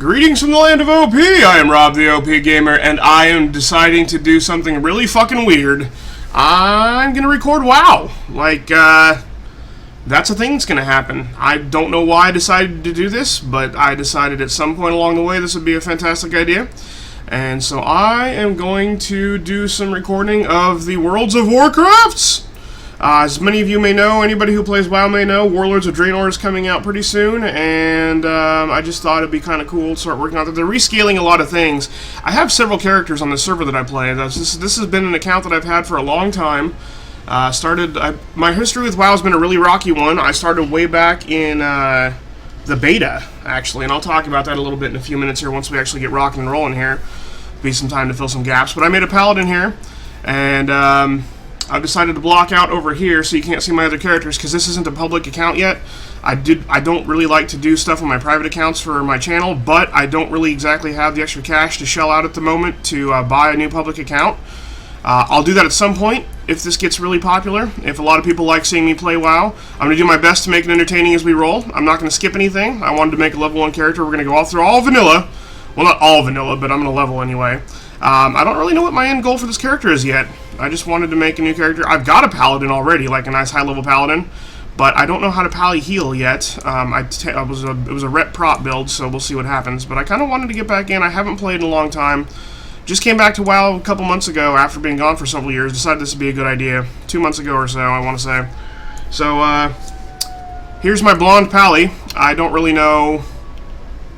Greetings from the land of OP! I am Rob the OPGamer, and I am deciding to do something really fucking weird. I'm gonna record WoW. That's a thing that's gonna happen. I don't know why I decided to do this, but I decided at some point along the way this would be a fantastic idea. And so I am going to do some recording of the Worlds of Warcrafts! As many of you may know, anybody who plays WoW may know, Warlords of Draenor is coming out pretty soon, and I just thought it'd be kind of cool to start working on that. They're rescaling a lot of things. I have several characters on the server that I play. This has been an account that I've had for a long time. My history with WoW has been a really rocky one. I started way back in the beta, actually, and I'll talk about that a little bit in a few minutes here once we actually get rocking and rolling here. Be some time to fill some gaps. But I made a Paladin here, and I've decided to block out over here so you can't see my other characters because this isn't a public account yet. I don't really like to do stuff on my private accounts for my channel, but I don't really exactly have the extra cash to shell out at the moment to buy a new public account. I'll do that at some point if this gets really popular. If a lot of people like seeing me play WoW, I'm going to do my best to make it entertaining as we roll. I'm not going to skip anything. I wanted to make a level 1 character. We're going to go all through all vanilla. Well, not all vanilla, but I'm going to level anyway. I don't really know what my end goal for this character is yet. I just wanted to make a new character. I've got a Paladin already, like a nice high-level Paladin, but I don't know how to pally heal yet. It was a rep prop build, so we'll see what happens. But I kind of wanted to get back in. I haven't played in a long time. Just came back to WoW a couple months ago after being gone for several years. Decided this would be a good idea. 2 months ago or so, I want to say. So, here's my blonde pally. I don't really know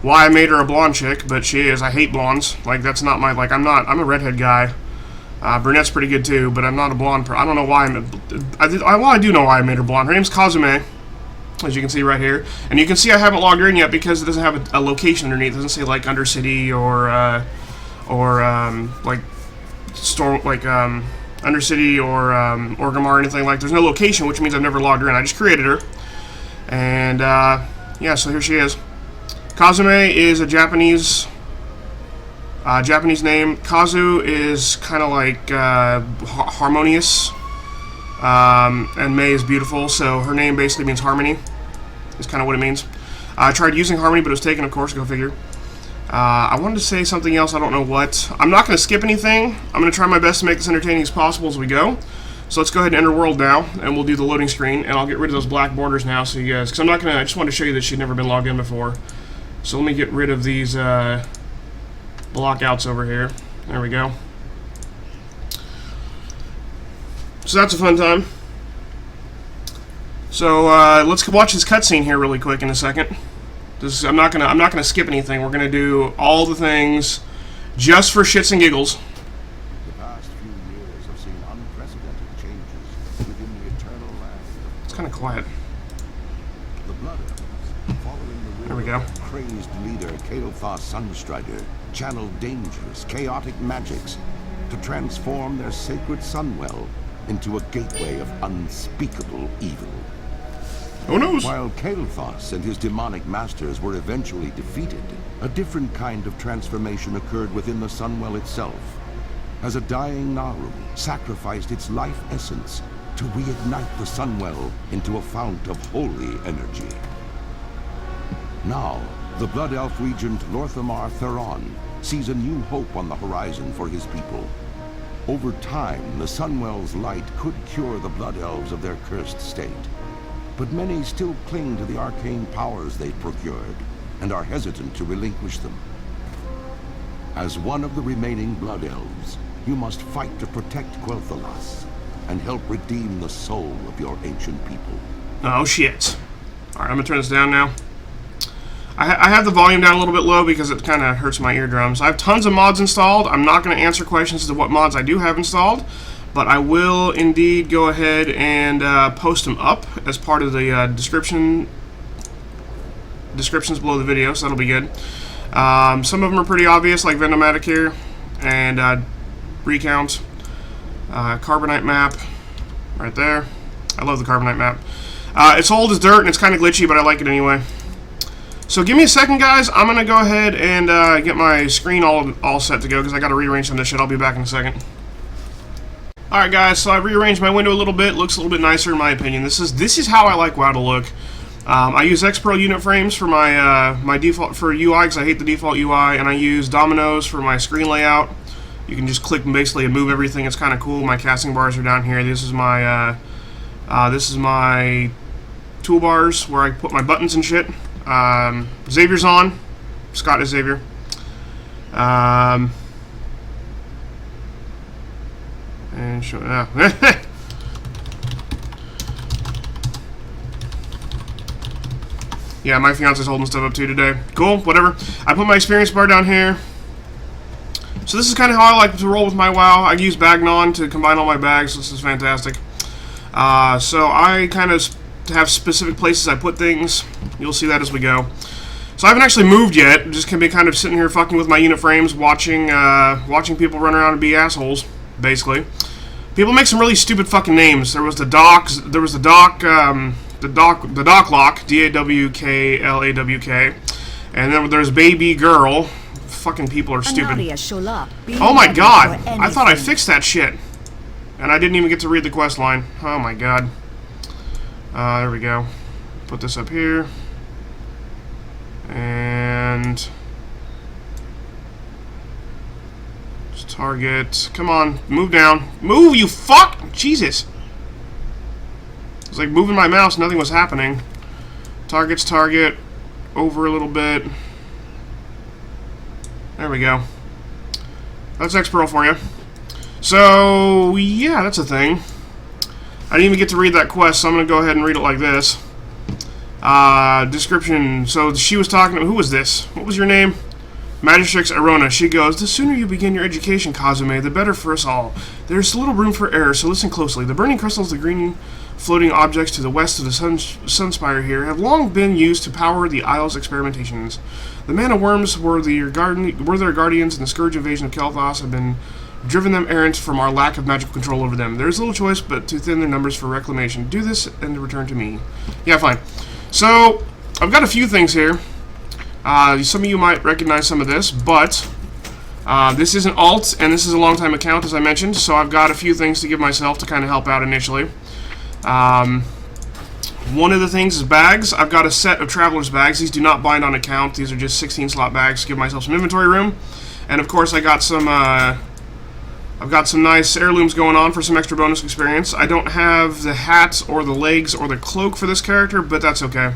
why I made her a blonde chick, but she is. I hate blondes. Like, that's not my, I'm a redhead guy. Brunette's pretty good too, but I'm not a blonde I don't know why I do know why I made her blonde. Her name's Kazume, as you can see right here. And you can see I haven't logged her in yet because it doesn't have a location underneath. It doesn't say, like, Undercity Undercity or Orgrimmar or anything like that. There's no location, which means I've never logged her in. I just created her. And, yeah, so here she is. Kazume is a Japanese name. Kazu is kind of like harmonious, and Mei is beautiful, so her name basically means harmony, is kind of what it means. I tried using harmony, but it was taken, of course, go figure. I wanted to say something else, I don't know what. I'm not going to skip anything. I'm going to try my best to make this entertaining as possible as we go. So let's go ahead and enter world now, and we'll do the loading screen, and I'll get rid of those black borders now, so you guys, because I just wanted to show you that she'd never been logged in before. So let me get rid of these blockouts over here. There we go. So that's a fun time. So let's watch this cutscene here really quick in a second. I'm not gonna skip anything. We're gonna do all the things just for shits and giggles. The past few years have seen unprecedented changes within the eternal land. It's kind of quiet. The Blood Elves, following the there we go. Crazed leader Kael'thas Sunstrider, channeled dangerous, chaotic magics to transform their sacred Sunwell into a gateway of unspeakable evil. Who knows? While Kael'thas and his demonic masters were eventually defeated, a different kind of transformation occurred within the Sunwell itself, as a dying Naru sacrificed its life essence to reignite the Sunwell into a fount of holy energy. Now, the Blood Elf Regent Lorthamar Theron sees a new hope on the horizon for his people. Over time, the Sunwell's light could cure the Blood Elves of their cursed state. But many still cling to the arcane powers they've procured, and are hesitant to relinquish them. As one of the remaining Blood Elves, you must fight to protect Quel'Thalas, and help redeem the soul of your ancient people. Oh shit. Alright, I'm gonna turn this down now. I have the volume down a little bit low because it kind of hurts my eardrums. I have tons of mods installed. I'm not going to answer questions as to what mods I do have installed, but I will indeed go ahead and post them up as part of the descriptions below the video, so that'll be good. Some of them are pretty obvious, like Vend-o-matic here, and Recount, Carbonite map, right there. I love the Carbonite map. It's old as dirt and it's kind of glitchy, but I like it anyway. So give me a second, guys. I'm going to go ahead and get my screen all set to go because I got to rearrange some of this shit. I'll be back in a second. Alright, guys, so I rearranged my window a little bit. Looks a little bit nicer in my opinion. This is how I like WoW to look. I use X-Perl unit frames for my default for UI because I hate the default UI, and I use Dominos for my screen layout. You can just click basically and move everything. It's kind of cool. My casting bars are down here. This is my toolbars where I put my buttons and shit. Xavier's on. Scott is Xavier. And show yeah, my fiance's holding stuff up too today. Cool, whatever. I put my experience bar down here. So this is kind of how I like to roll with my WoW. I use Bagnon to combine all my bags. This is fantastic. So I kind of have specific places I put things. You'll see that as we go. So I haven't actually moved yet. I'm just gonna be kind of sitting here fucking with my unit frames, watching people run around and be assholes, basically. People make some really stupid fucking names. There was the Doc Lock, D-A-W-K-L-A-W-K, and then there's Baby Girl. Fucking people are stupid. Oh my god! I thought I fixed that shit, and I didn't even get to read the quest line. Oh my god. There we go. Put this up here. And just target. Come on, move down. Move, you fuck! Jesus. It's like moving my mouse, nothing was happening. Target's target. Over a little bit. There we go. That's X-Perl for you. So, yeah, that's a thing. I didn't even get to read that quest, so I'm going to go ahead and read it like this. Description. So she was talking to, who was this? What was your name? Magistrix Arona. She goes, the sooner you begin your education, Kazume, the better for us all. There's little room for error, so listen closely. The burning crystals, the green floating objects to the west of the Sunspire here, have long been used to power the Isle's experimentations. The mana worms were their guardians, and the scourge invasion of Kel'Thas have been driven them errant from our lack of magical control over them. There is little choice but to thin their numbers for reclamation. Do this and return to me. Yeah, fine. So, I've got a few things here. Some of you might recognize some of this, but this is an alt, and this is a long-time account, as I mentioned, so I've got a few things to give myself to kind of help out initially. One of the things is bags. I've got a set of Traveler's bags. These do not bind on account. These are just 16-slot bags to give myself some inventory room. And, of course, I got some... I've got some nice heirlooms going on for some extra bonus experience. I don't have the hat or the legs or the cloak for this character, but that's okay.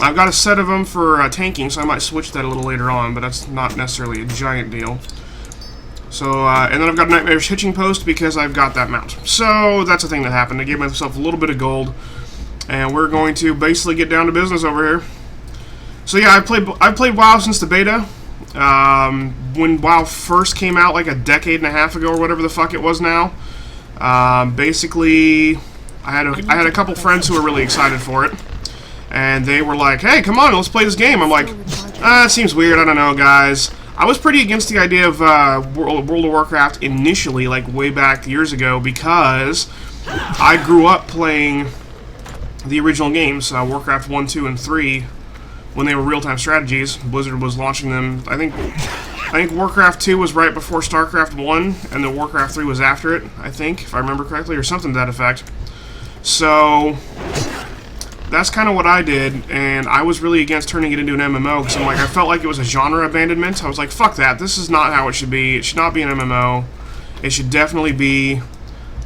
I've got a set of them for tanking, so I might switch that a little later on, but that's not necessarily a giant deal. So, and then I've got a Nightmare's Hitching Post because I've got that mount. So, that's a thing that happened. I gave myself a little bit of gold, and we're going to basically get down to business over here. So yeah, I've played WoW since the beta. When WoW first came out, like a decade and a half ago or whatever the fuck it was now. Basically, I had a couple friends who were really excited for it, and they were like, "Hey, come on, let's play this game." I'm like, "It seems weird. I don't know, guys." I was pretty against the idea of World of Warcraft initially, like way back years ago, because I grew up playing the original games, Warcraft 1, 2, and 3. When they were real-time strategies. Blizzard was launching them. I think Warcraft 2 was right before StarCraft 1, and then Warcraft 3 was after it, I think, if I remember correctly, or something to that effect. So, that's kind of what I did, and I was really against turning it into an MMO, because I'm like, I felt like it was a genre abandonment. I was like, fuck that, this is not how it should be. It should not be an MMO. It should definitely be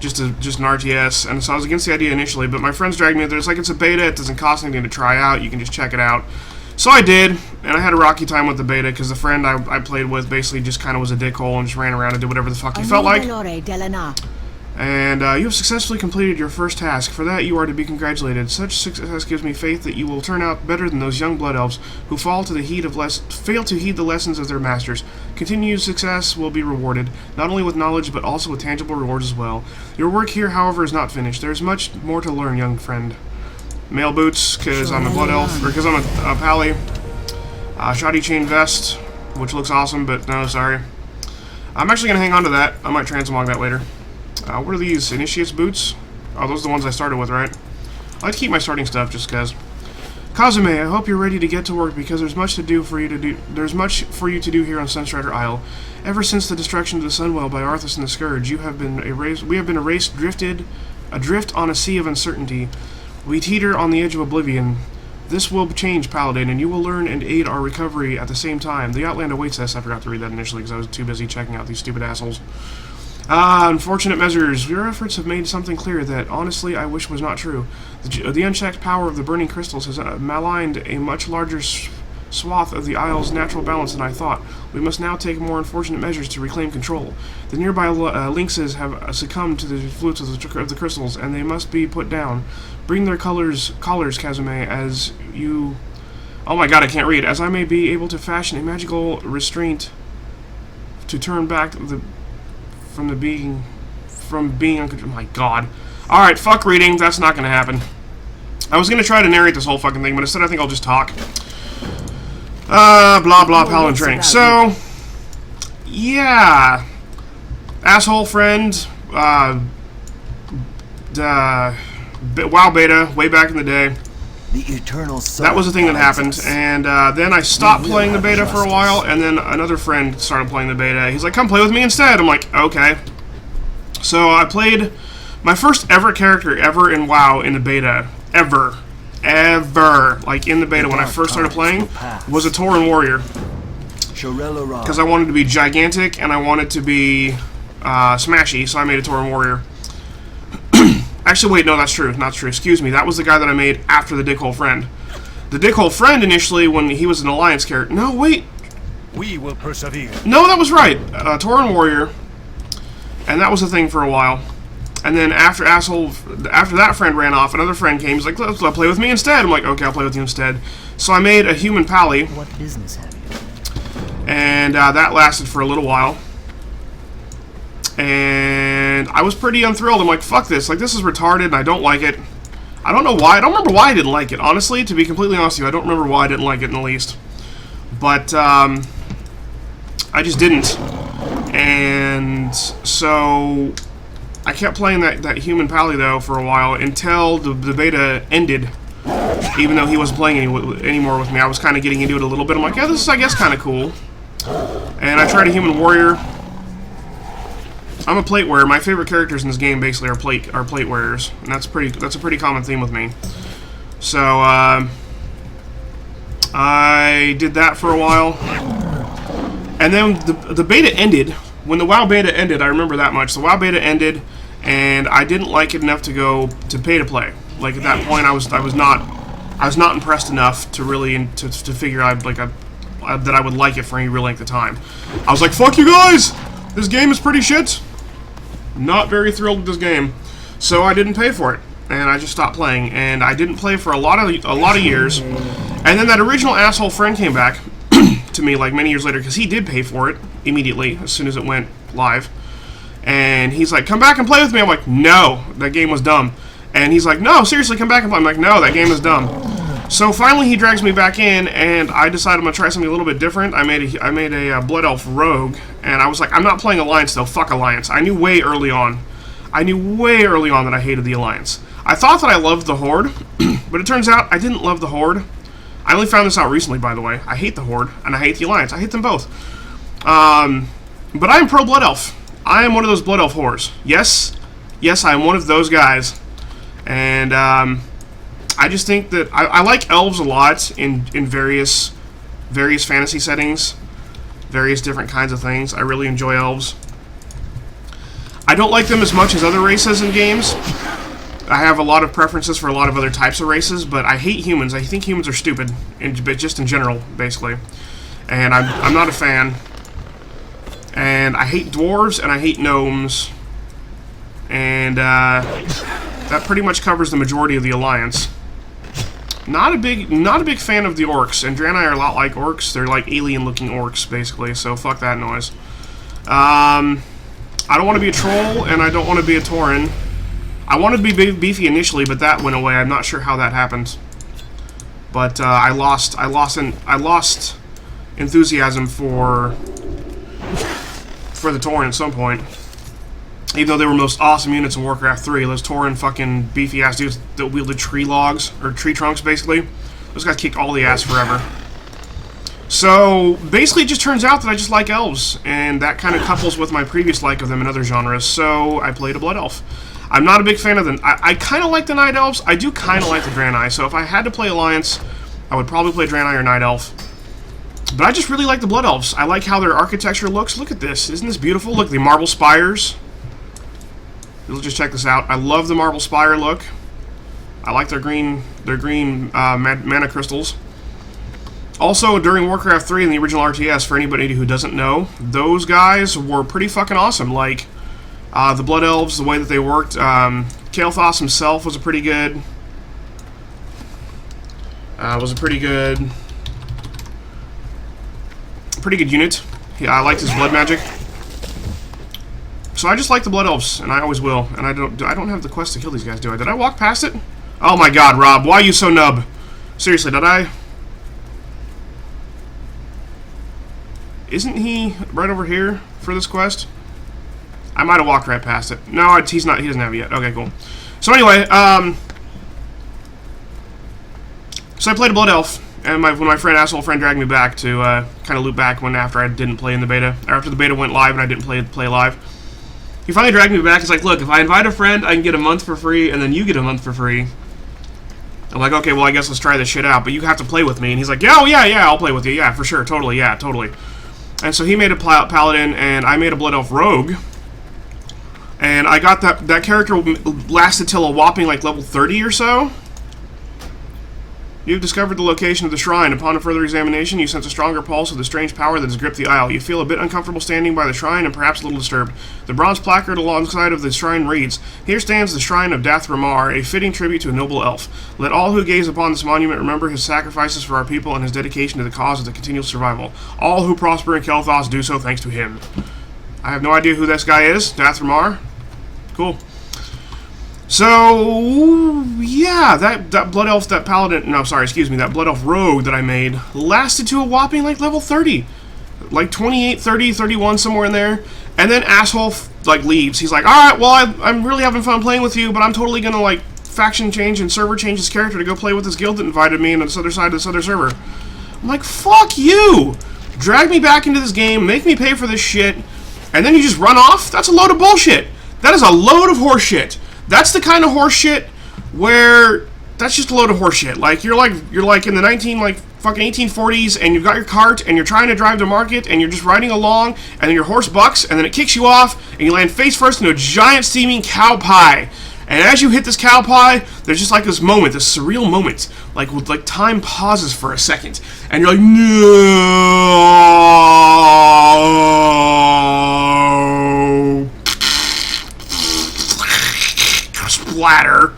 just an RTS, and so I was against the idea initially, but my friends dragged me there. It's like, it's a beta, it doesn't cost anything to try out, you can just check it out. So I did, and I had a rocky time with the beta, because the friend I played with basically just kind of was a dickhole and just ran around and did whatever the fuck he felt like. And you have successfully completed your first task. For that, you are to be congratulated. Such success gives me faith that you will turn out better than those young blood elves who fail to heed the lessons of their masters. Continued success will be rewarded, not only with knowledge, but also with tangible rewards as well. Your work here, however, is not finished. There is much more to learn, young friend. Mail boots, because I'm a blood elf, or because I'm a pally. Shoddy chain vest, which looks awesome, but no, sorry. I'm actually going to hang on to that. I might transmog that later. What are these? Initiate's boots? Oh, those are the ones I started with, right? I like to keep my starting stuff just because. Kazume, I hope you're ready to get to work because there's much for you to do here on Sunstrider Isle. Ever since the destruction of the Sunwell by Arthas and the Scourge, we have been adrift on a sea of uncertainty. We teeter on the edge of oblivion. This will change, Paladin, and you will learn and aid our recovery at the same time. The Outland awaits us. I forgot to read that initially because I was too busy checking out these stupid assholes. Unfortunate measures. Your efforts have made something clear that, honestly, I wish was not true. The unchecked power of the burning crystals has maligned a much larger swath of the Isle's natural balance than I thought. We must now take more unfortunate measures to reclaim control. The nearby lynxes have succumbed to the influence of the crystals, and they must be put down. Bring their collars, Kazumi, as you... Oh my god, I can't read. As I may be able to fashion a magical restraint to turn back from being uncontrolled. Oh my god. Alright, fuck reading. That's not gonna happen. I was gonna try to narrate this whole fucking thing, but instead I think I'll just talk. Blah blah paladin training. So, yeah. Asshole friend, WoW beta, way back in the day. The eternal that was the thing that happened, and then I stopped playing the beta for a while, and then another friend started playing the beta. He's like, come play with me instead. I'm like, okay. So I played my first ever character ever in WoW in the beta. Ever. Like in the beta when I first started playing, was a Tauren warrior. Because I wanted to be gigantic, and I wanted to be smashy, so I made a Tauren warrior. Actually, wait, no, that's true. Not true. Excuse me. That was the guy that I made after the Dickhole Friend. The Dickhole Friend, initially, when he was an Alliance character... No, wait. We will persevere. No, that was right. Tauren Warrior. And that was a thing for a while. And then after that friend ran off, another friend came. He's like, let's play with me instead. I'm like, okay, I'll play with you instead. So I made a human pally. What business have you? And that lasted for a little while. And I was pretty unthrilled. I'm like, fuck this. Like, this is retarded, and I don't like it. I don't know why. I don't remember why I didn't like it. Honestly, to be completely honest with you, I don't remember why I didn't like it in the least. But, I just didn't. And so I kept playing that human pally, though, for a while until the beta ended. Even though he wasn't playing anymore with me, I was kind of getting into it a little bit. I'm like, yeah, this is, I guess, kind of cool. And I tried a human warrior. I'm a plate wearer. My favorite characters in this game basically are plate wearers, and that's a pretty common theme with me. So I did that for a while, and then the beta ended. When the WoW beta ended, I remember that much. The WoW beta ended, and I didn't like it enough to go to pay to play. Like at that point, I was not impressed enough to really to figure out like that I would like it for any real length of time. I was like, fuck you guys! This game is pretty shit. Not very thrilled with this game, so I didn't pay for it, and I just stopped playing. And I didn't play for a lot of years. And then that original asshole friend came back to me like many years later because he did pay for it immediately as soon as it went live. And he's like, "Come back and play with me." I'm like, "No, that game was dumb." And he's like, "No, seriously, come back and play." I'm like, "No, that game is dumb." So finally, he drags me back in, and I decided I'm gonna try something a little bit different. I made a Blood Elf rogue, and I was like, I'm not playing Alliance though. Fuck Alliance. I knew way early on that I hated the Alliance. I thought that I loved the Horde, but it turns out I didn't love the Horde. I only found this out recently, by the way. I hate the Horde, and I hate the Alliance. I hate them both. But I am pro Blood Elf. I am one of those Blood Elf whores. Yes, I am one of those guys, and I just think that I like elves a lot in various fantasy settings, various different kinds of things. I really enjoy elves. I don't like them as much as other races in games. I have a lot of preferences for a lot of other types of races, but I hate humans. I think humans are stupid, just in general, basically. And I'm not a fan. And I hate dwarves, and I hate gnomes. And that pretty much covers the majority of the Alliance. Not a big fan of the orcs, and Draenei are a lot like orcs. They're like alien-looking orcs, basically, so fuck that noise. I don't want to be a troll, and I don't want to be a Tauren. I wanted to be beefy initially, but that went away. I'm not sure how that happened. But I lost enthusiasm for the Tauren at some point. Even though they were most awesome units in Warcraft 3, those Tauren fucking beefy-ass dudes that wielded tree logs, or tree trunks, basically. Those guys kicked all the ass forever. So, basically it just turns out that I just like elves, and that kind of couples with my previous like of them in other genres, so I played a Blood Elf. I'm not a big fan of them. I kind of like the Night Elves. I do kind of like the Draenei, so if I had to play Alliance, I would probably play Draenei or Night Elf. But I just really like the Blood Elves. I like how their architecture looks. Look at this. Isn't this beautiful? Look, the marble spires. Let's just check this out. I love the marble spire look. I like their green mana crystals. Also, during Warcraft 3 in the original RTS, for anybody who doesn't know, those guys were pretty fucking awesome. Like, the Blood Elves, the way that they worked. Kael'thas himself was a pretty good... pretty good unit. Yeah, I liked his blood magic. So I just like the Blood Elves, and I always will. And I don't have the quest to kill these guys, do I? Did I walk past it? Oh my god, Rob, why are you so nub? Seriously, did I? Isn't he right over here for this quest? I might have walked right past it. No, he's not. He doesn't have it yet. Okay, cool. So anyway, so I played a Blood Elf. And when my asshole friend dragged me back to kind of loop back after I didn't play in the beta, or after the beta went live and I didn't play live, he finally dragged me back. He's like, "Look, if I invite a friend, I can get a month for free, and then you get a month for free." I'm like, "Okay, well, I guess let's try this shit out, but you have to play with me." And he's like, "Yeah, oh, yeah, I'll play with you, yeah, for sure, totally, yeah, totally." And so he made a Paladin, and I made a Blood Elf Rogue, and I got that character lasted till a whopping like level 30 or so. You've discovered the location of the shrine. Upon a further examination, you sense a stronger pulse of the strange power that has gripped the isle. You feel a bit uncomfortable standing by the shrine and perhaps a little disturbed. The bronze placard alongside of the shrine reads, "Here stands the shrine of Dathramar, a fitting tribute to a noble elf. Let all who gaze upon this monument remember his sacrifices for our people and his dedication to the cause of the continual survival. All who prosper in Kael'thas do so thanks to him." I have no idea who this guy is. Dathramar? Cool. So, yeah, that Blood Elf, that Paladin, no, sorry, excuse me, that Blood Elf Rogue that I made lasted to a whopping, like, level 30. Like, 28, 30, 31, somewhere in there. And then asshole, like, leaves. He's like, "Alright, well, I'm really having fun playing with you, but I'm totally gonna, like, faction change and server change his character to go play with this guild that invited me on this other side of this other server." I'm like, fuck you! Drag me back into this game, make me pay for this shit, and then you just run off? That's a load of bullshit. That is a load of horseshit. That's the kind of horseshit where that's just a load of horseshit. Like you're like in the 1840s, and you've got your cart and you're trying to drive to market and you're just riding along, and then your horse bucks and then it kicks you off and you land face first into a giant steaming cow pie. And as you hit this cow pie, there's just like this moment, this surreal moment, like with like time pauses for a second, and you're like, no. Splatter,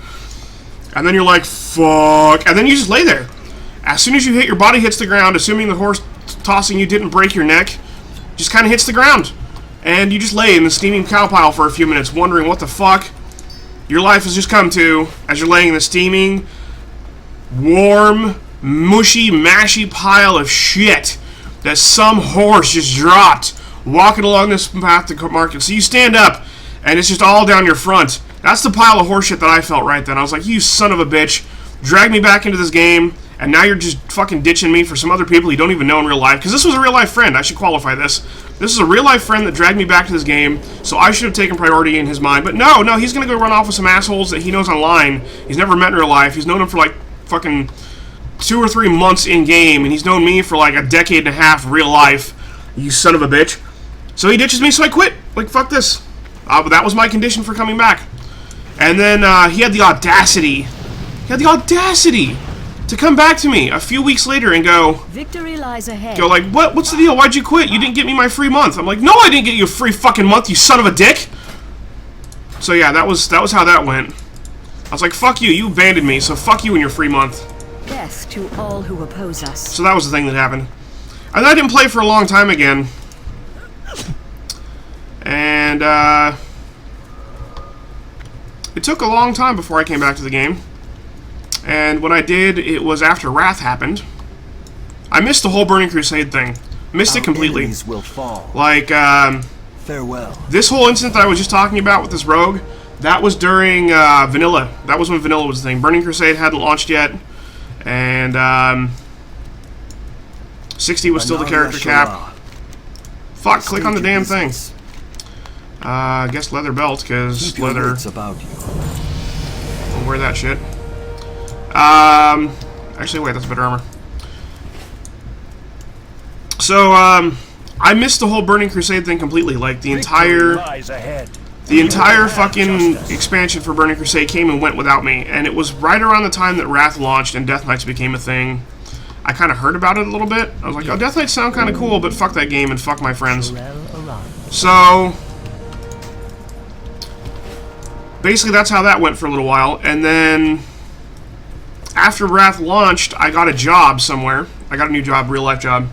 and then you're like, fuck, and then you just lay there. As soon as you hit, your body hits the ground, assuming the horse tossing you didn't break your neck, just kind of hits the ground, and you just lay in the steaming cow pile for a few minutes, wondering what the fuck your life has just come to, as you're laying in the steaming, warm, mushy, mashy pile of shit that some horse just dropped walking along this path to market. So you stand up, and it's just all down your front. That's the pile of horseshit that I felt right then. I was like, you son of a bitch, drag me back into this game, and now you're just fucking ditching me for some other people you don't even know in real life. Because this was a real life friend. I should qualify this. This is a real life friend that dragged me back to this game, so I should have taken priority in his mind. But no, he's going to go run off with some assholes that he knows online. He's never met in real life. He's known him for like fucking 2 or 3 months in game, and he's known me for like a decade and a half real life. You son of a bitch. So he ditches me, so I quit. Like, fuck this. But that was my condition for coming back. And then he had the audacity to come back to me a few weeks later and go, "Victory lies ahead." Go like, what's the deal? Why'd you quit? You didn't get me my free month. I'm like, no, I didn't get you a free fucking month, you son of a dick. So yeah, that was how that went. I was like, fuck you, you abandoned me, so fuck you and your free month. Death to all who oppose us. So that was the thing that happened. And I didn't play for a long time again. And it took a long time before I came back to the game. And when I did, it was after Wrath happened. I missed the whole Burning Crusade thing. Missed it completely. Enemies will fall. Like, Farewell. this whole incident that I was just talking about with this rogue, that was during Vanilla. That was when Vanilla was the thing. Burning Crusade hadn't launched yet. And 60 was still the character cap. Fuck, click on the damn thing. I guess leather belt, because leather. About you. I'll wear that shit. Actually, wait, that's better armor. So, I missed the whole Burning Crusade thing completely. Like, the entire fucking expansion for Burning Crusade came and went without me. And it was right around the time that Wrath launched and Death Knights became a thing. I kind of heard about it a little bit. I was like, oh, Death Knights sound kind of cool, but fuck that game and fuck my friends. So, basically that's how that went for a little while. And then, after Wrath launched, I got a job somewhere. I got a new job, real life job.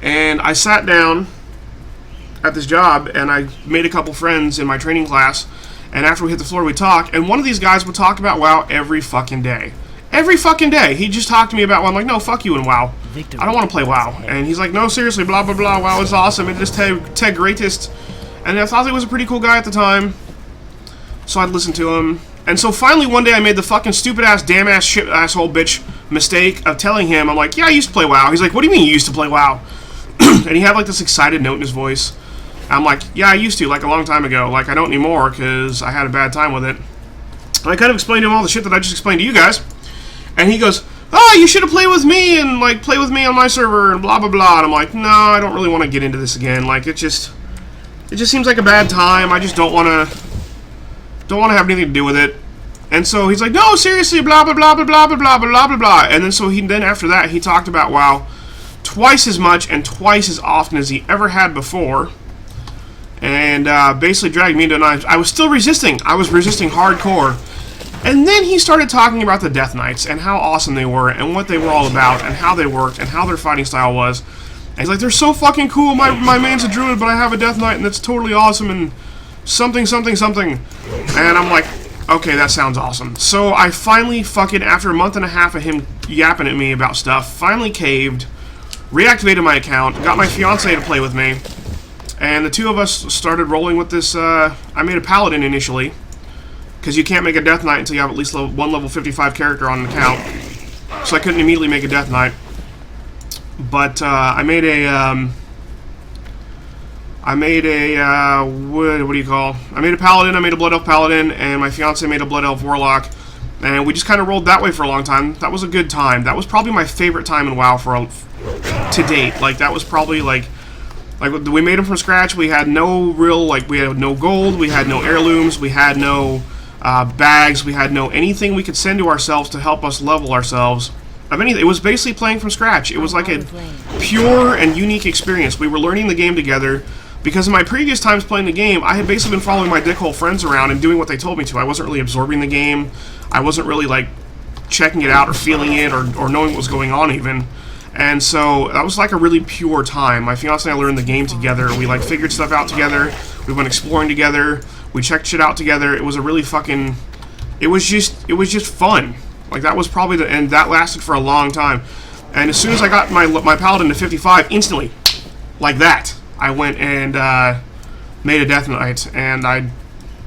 And I sat down at this job, and I made a couple friends in my training class, and after we hit the floor, we talk, and one of these guys would talk about WoW every fucking day. Every fucking day. He just talked to me about WoW. I'm like, no, fuck you and WoW. I don't want to play WoW. And he's like, no, seriously, blah, blah, blah, WoW is awesome, it is tech greatest. And I thought he was a pretty cool guy at the time, so I'd listen to him. And so finally one day I made the fucking stupid-ass, damn-ass, shit-asshole bitch mistake of telling him, I'm like, yeah, I used to play WoW. He's like, what do you mean you used to play WoW? And he had like this excited note in his voice. I'm like, yeah, I used to, like a long time ago. Like, I don't anymore because I had a bad time with it. And I kind of explained to him all the shit that I just explained to you guys. And he goes, oh, you should have played with me and like play with me on my server and blah, blah, blah. And I'm like, no, I don't really want to get into this again. Like, it just seems like a bad time. I just don't want to have anything to do with it. And so he's like, no, seriously, blah, blah, blah, blah, blah, blah, blah, blah, blah, blah. And then so then after that, he talked about WoW twice as much and twice as often as he ever had before, and basically dragged me into knives. I was still resisting. I was resisting hardcore. And then he started talking about the Death Knights and how awesome they were and what they were all about and how they worked and how their fighting style was. And he's like, they're so fucking cool. My man's a druid, but I have a Death Knight and that's totally awesome and something, something, something. And I'm like, okay, that sounds awesome. So I finally fucking, after a month and a half of him yapping at me about stuff, finally caved, reactivated my account, got my fiance to play with me, and the two of us started rolling with this. I made a Paladin initially, because you can't make a Death Knight until you have at least one level 55 character on an account, so I couldn't immediately make a Death Knight. But I made a what do you call? I made a Paladin, I made a Blood Elf Paladin, and my fiance made a Blood Elf Warlock. And we just kind of rolled that way for a long time. That was a good time. That was probably my favorite time in WoW to date. Like, that was probably, like we made them from scratch. We had no real, like, we had no gold. We had no heirlooms. We had no bags. We had no anything we could send to ourselves to help us level ourselves. Of anything. It was basically playing from scratch. It was like a pure and unique experience. We were learning the game together. Because in my previous times playing the game, I had basically been following my dickhole friends around and doing what they told me to. I wasn't really absorbing the game. I wasn't really, like, checking it out or feeling it or knowing what was going on even. And so that was like a really pure time. My fiance and I learned the game together. We, like, figured stuff out together. We went exploring together. We checked shit out together. It was a really fucking... It was just fun. Like, that was probably and that lasted for a long time. And as soon as I got my Paladin to 55, instantly, like that, I went and made a Death Knight, and I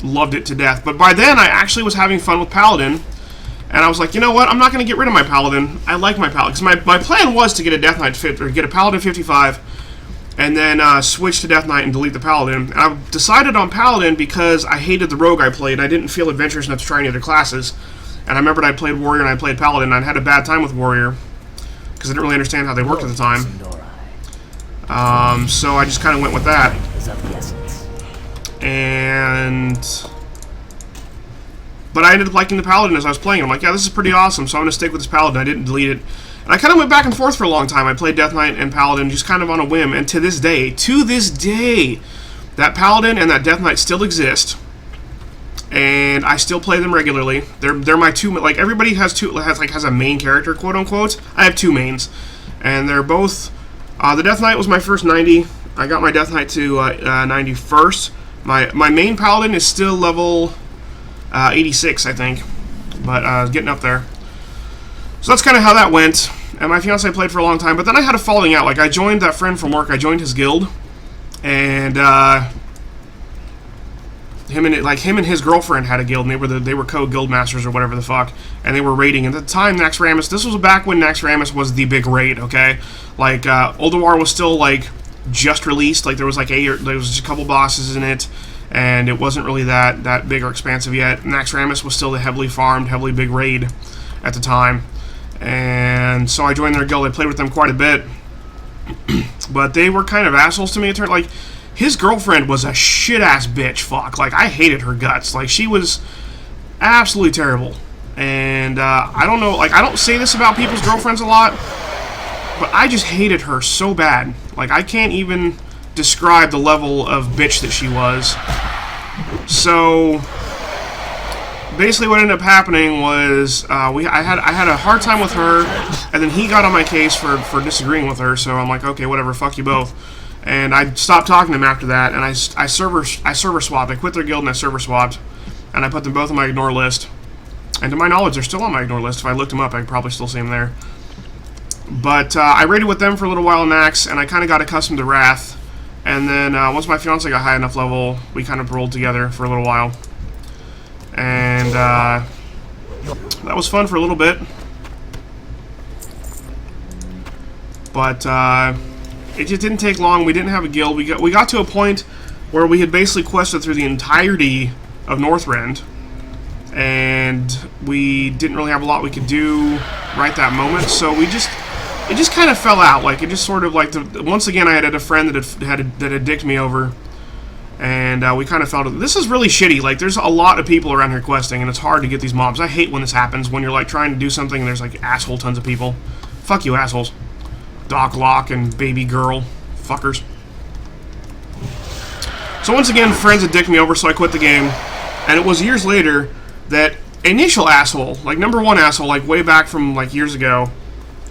loved it to death. But by then, I actually was having fun with Paladin, and I was like, you know what? I'm not going to get rid of my Paladin. I like my Paladin. Because my plan was to get a Death Knight or get a Paladin 55, and then switch to Death Knight and delete the Paladin. And I decided on Paladin because I hated the Rogue I played. I didn't feel adventurous enough to try any other classes. And I remembered I played Warrior and I played Paladin, and I had a bad time with Warrior because I didn't really understand how they worked at the time. So I just kind of went with that. But I ended up liking the Paladin as I was playing. I'm like, yeah, this is pretty awesome, so I'm going to stick with this Paladin. I didn't delete it. And I kind of went back and forth for a long time. I played Death Knight and Paladin just kind of on a whim. And to this day, that Paladin and that Death Knight still exist. And I still play them regularly. They're my two, like, everybody has a main character, quote unquote. I have two mains. And they're both... the Death Knight was my first 90. I got my Death Knight to 91st. My main Paladin is still level 86, I think. But getting up there. So that's kind of how that went. And my fiance played for a long time. But then I had a falling out. Like, I joined that friend from work. I joined his guild. And him and his girlfriend had a guild. And they were co-guild masters or whatever the fuck. And they were raiding. And at the time, Naxxramas... This was back when Naxxramas was the big raid, okay? Like, Ulduar was still, like, just released. Like, there was, like, there was just a couple bosses in it, and it wasn't really that big or expansive yet. Naxxramas was still the heavily farmed, heavily big raid at the time. And so I joined their guild. I played with them quite a bit. But they were kind of assholes to me. It turned like his girlfriend was a shit ass bitch. Fuck, like I hated her guts. Like she was absolutely terrible. And I don't know, like I don't say this about people's girlfriends a lot, but I just hated her so bad. Like I can't even describe the level of bitch that she was. So basically, what ended up happening was I had a hard time with her, and then he got on my case for disagreeing with her. So I'm like, okay, whatever, fuck you both. And I stopped talking to him after that, and I server swapped. I quit their guild and I server swapped, and I put them both on my ignore list. And to my knowledge, they're still on my ignore list. If I looked them up, I could probably still see them there. But I raided with them for a little while max, and I kind of got accustomed to Wrath. And then once my fiance got high enough level, we kind of rolled together for a little while. And that was fun for a little bit. But it just didn't take long. We didn't have a guild. We got to a point where we had basically quested through the entirety of Northrend. And we didn't really have a lot we could do right that moment, so it just kind of fell out. Like it just sort of like once again I had a friend that had dicked me over, and we kind of felt this is really shitty. Like there's a lot of people around here questing, and it's hard to get these mobs. I hate when this happens, when you're like trying to do something and there's like asshole tons of people. Fuck you assholes, Doc Lock and Baby Girl, fuckers. So once again, friends had dicked me over, so I quit the game, and it was years later that initial asshole, like number one asshole, like way back from like years ago,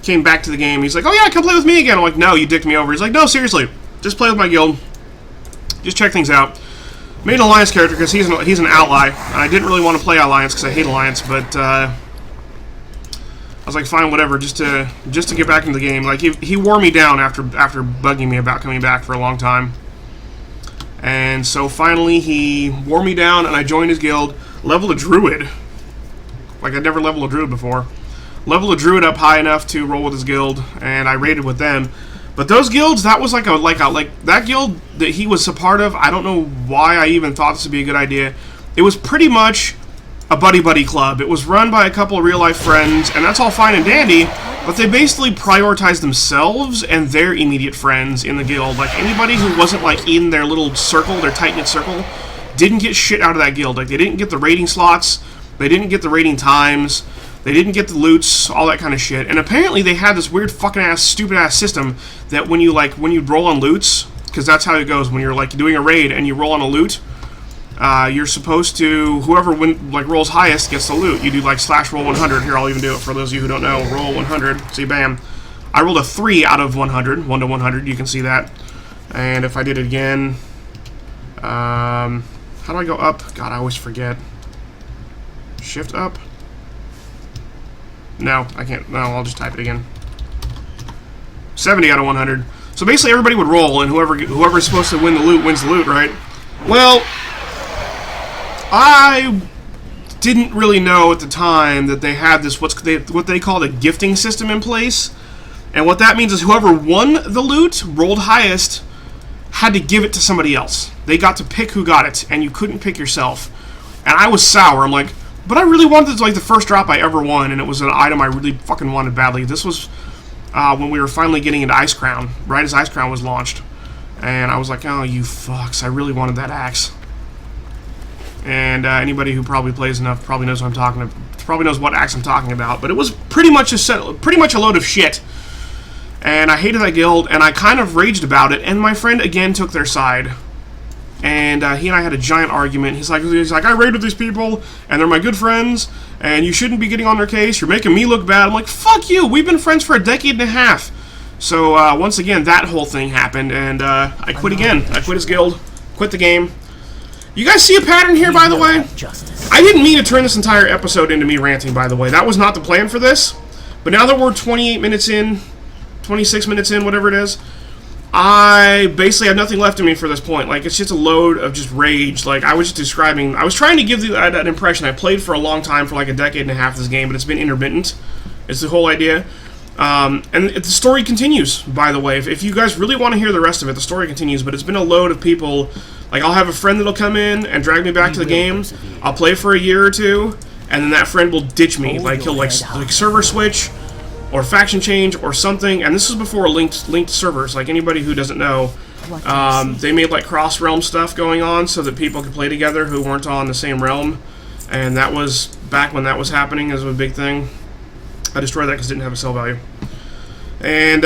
came back to the game. He's like, oh yeah, come play with me again. I'm like, no, you dicked me over. He's like, no, seriously, just play with my guild. Just check things out. Made an Alliance character because he's an ally, and I didn't really want to play Alliance because I hate Alliance, but I was like, fine, whatever, just to get back into the game. Like he wore me down after bugging me about coming back for a long time. And so finally he wore me down, and I joined his guild. Leveled a druid. Like I'd never leveled a druid before. Leveled a druid up high enough to roll with his guild, and I raided with them. But those guilds, that was like that guild that he was a part of. I don't know why I even thought this would be a good idea. It was pretty much a buddy club. It was run by a couple of real life friends, and that's all fine and dandy. But they basically prioritized themselves and their immediate friends in the guild. Like anybody who wasn't like in their little circle, their tight knit circle, didn't get shit out of that guild. Like they didn't get the raiding slots, they didn't get the raiding times, they didn't get the loots, all that kind of shit. And apparently they had this weird fucking ass, stupid ass system that when you roll on loots, because that's how it goes when you're like doing a raid and you roll on a loot, you're supposed to, whoever rolls highest gets the loot. You do like /roll 100. Here, I'll even do it for those of you who don't know. Roll 100. See, bam. I rolled a 3 out of 100, 1 to 100. You can see that. And if I did it again, how do I go up? God, I always forget. Shift up? No, I can't. No, I'll just type it again. 70 out of 100. So basically everybody would roll, and whoever's supposed to win the loot wins the loot, right? Well, I didn't really know at the time that they had this what they called a gifting system in place. And what that means is whoever won the loot, rolled highest, had to give it to somebody else. They got to pick who got it, and you couldn't pick yourself. And I was sour. I'm like, but I really wanted this, like the first drop I ever won, and it was an item I really fucking wanted badly. This was when we were finally getting into Ice Crown, right as Ice Crown was launched. And I was like, oh, you fucks, I really wanted that axe. And anybody who probably plays enough probably knows what I'm talking about. Probably knows what axe I'm talking about. But it was pretty much a load of shit. And I hated that guild, and I kind of raged about it. And my friend again took their side, and he and I had a giant argument. He's like, I raided these people, and they're my good friends, and you shouldn't be getting on their case. You're making me look bad. I'm like, fuck you. We've been friends for a decade and a half. So once again, that whole thing happened, and I quit again. I quit his guild, quit the game. You guys see a pattern here, by the way? I didn't mean to turn this entire episode into me ranting, by the way. That was not the plan for this. But now that we're 28 minutes in, 26 minutes in, whatever it is, I basically have nothing left in me for this point. Like, it's just a load of just rage. Like, I was just describing, I was trying to give that impression. I played for a long time, for like a decade and a half this game, but it's been intermittent. It's the whole idea. And the story continues, by the way. If you guys really want to hear the rest of it, the story continues, but it's been a load of people. Like, I'll have a friend that'll come in and drag me back to the game. I'll play for a year or two, and then that friend will ditch me. Like, he'll like server switch, or faction change or something. And this is before linked servers. Like anybody who doesn't know, they made like cross realm stuff going on so that people could play together who weren't on the same realm. And that was back when that was happening as a big thing. I destroyed that because it didn't have a sell value. And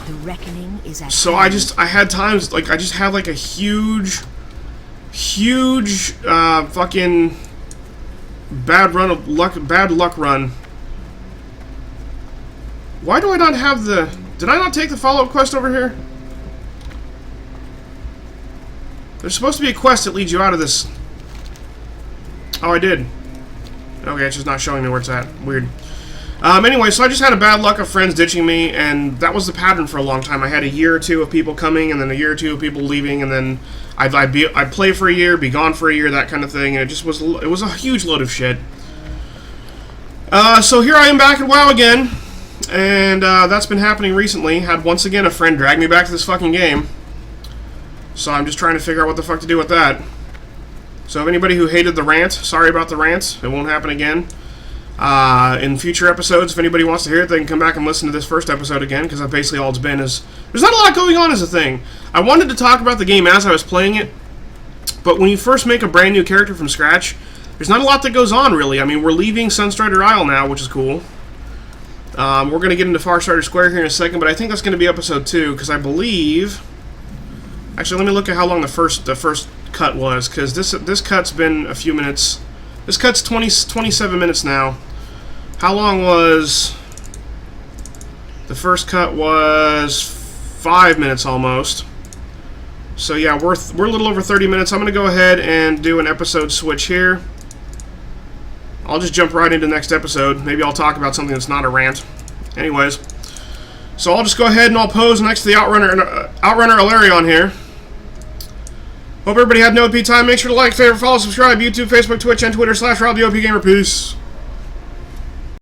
The reckoning is at so hand. I had times like I just had like a huge fucking bad luck run. Why do I not have the? Did I not take the follow-up quest over here? There's supposed to be a quest that leads you out of this. Oh, I did. Okay, it's just not showing me where it's at. Weird. Anyway, so I just had a bad luck of friends ditching me, and that was the pattern for a long time. I had a year or two of people coming, and then a year or two of people leaving, and then I'd play for a year, be gone for a year, that kind of thing, and it was a huge load of shit. So here I am back in WoW again, and that's been happening recently. Had once again a friend drag me back to this fucking game. So I'm just trying to figure out what the fuck to do with that. So if anybody who hated the rant, sorry about the rant. It won't happen again. In future episodes, if anybody wants to hear it, they can come back and listen to this first episode again, because that's basically all it's been. Is there's not a lot going on as a thing. I wanted to talk about the game as I was playing it, but when you first make a brand new character from scratch, there's not a lot that goes on, really. I mean, we're leaving Sunstrider Isle now, which is cool. We're going to get into Farsighter Square here in a second, but I think that's going to be episode 2, because I believe... Actually, let me look at how long the first cut was, because this cut's been a few minutes. This cut's 27 minutes now. How long was... The first cut was 5 minutes almost. So yeah, we're a little over 30 minutes. I'm going to go ahead and do an episode switch here. I'll just jump right into the next episode. Maybe I'll talk about something that's not a rant. Anyways. So I'll just go ahead and I'll pose next to the Outrunner Ilarion here. Hope everybody had an OP time. Make sure to like, favorite, follow, subscribe, YouTube, Facebook, Twitch, and Twitter /RobTheOPGamer. Peace.